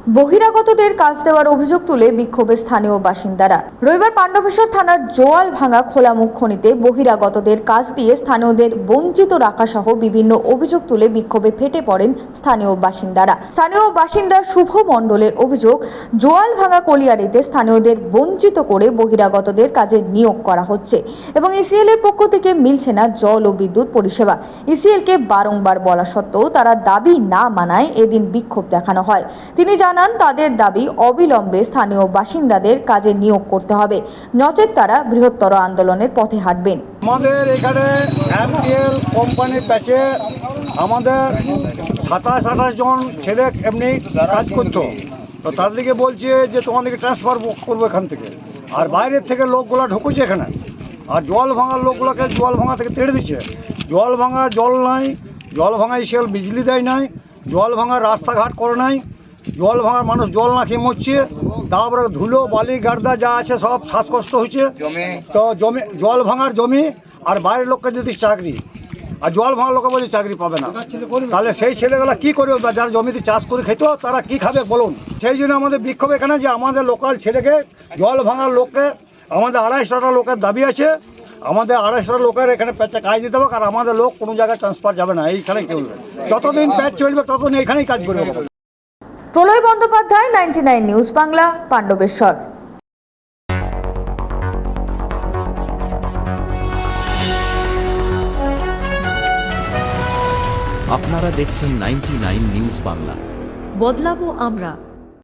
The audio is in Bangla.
বহিরাগতদের কাজ দেওয়ার অভিযোগ তুলে বিক্ষোভে স্থানীয় বাসিন্দারা। রবিবার পাণ্ডবেশ্বর থানার জোয়ালভাঙ্গা খোলামুখ খনিতে বহিরাগতদের কাজ দিয়ে স্থানীয়দের বঞ্চিত রাখা সহ বিভিন্ন অভিযোগ তুলে বিক্ষোভে ফেটে পড়েন স্থানীয় বাসিন্দা শুভ মণ্ডলের অভিযোগ, জোয়ালভাঙ্গা কলিয়ারিতে স্থানীয়দের বঞ্চিত করে বহিরাগতদের কাজে নিয়োগ করা হচ্ছে এবং ইসিএল এর পক্ষ থেকে মিলছে না জল ও বিদ্যুৎ পরিষেবা। ইসিএলকে বারংবার বলা সত্ত্বেও তারা দাবি না মানায় এদিন বিক্ষোভ দেখানো হয়। তিনি জানান, তাদের দাবি অবিলম্বে স্থানীয় বাসিন্দাদের কাজে নিয়োগ করতে হবে, নচেত তারা বৃহত্তর আন্দোলনের পথে হাঁটবেন। আমাদের এখানে এমটিএল কোম্পানির প্যাচে আমাদের 27-28 জন ছেলে এমনি কাজ করতো, তো তাদেরকে বলছে যে তোমাদেরকে ট্রান্সফার করবো এখান থেকে, আর বাইরের থেকে লোকগুলো ঢুকেছে এখানে, আর জল ভাঙার লোকগুলোকে জল ভাঙা থেকে তেড়ে দিচ্ছে। জল ভাঙা জল নাই, জল ভাঙা ইসেল বিজলি দেয় নাই, জল ভাঙার রাস্তাঘাট করে নাই, জল ভাঙার মানুষ জল না খেয়ে মরছে, তারপরে ধুলো বালি গার্দা যা আছে সব শ্বাসকষ্ট হচ্ছে। তো জমি জল ভাঙার জমি, আর বাইরের লোককে যদি চাকরি, আর জল ভাঙার লোকে বলে চাকরি পাবে না, তাহলে সেই ছেলেগুলো কী করবে? বা যারা জমিতে চাষ করে খেত তারা কি খাবে বলুন? সেই জন্য আমাদের বিক্ষোভ এখানে, যে আমাদের লোকাল ছেলেকে, জল ভাঙার লোককে, আমাদের 250টা লোকের দাবি আছে, আমাদের 250টা লোকের এখানে প্যাচে কাজ দিতে হবে, আর আমাদের লোক কোনো জায়গায় ট্রান্সফার যাবে না, এইখানে চলবে, যতদিন প্যাচ চলবে ততদিন এখানেই কাজ করবে। প্রলয় বন্দ্যোপাধ্যায়, 99 নিউজ বাংলা, পাণ্ডবেশ্বর। আপনারা দেখছেন 99 নিউজ বাংলা। বদলাবো আমরা।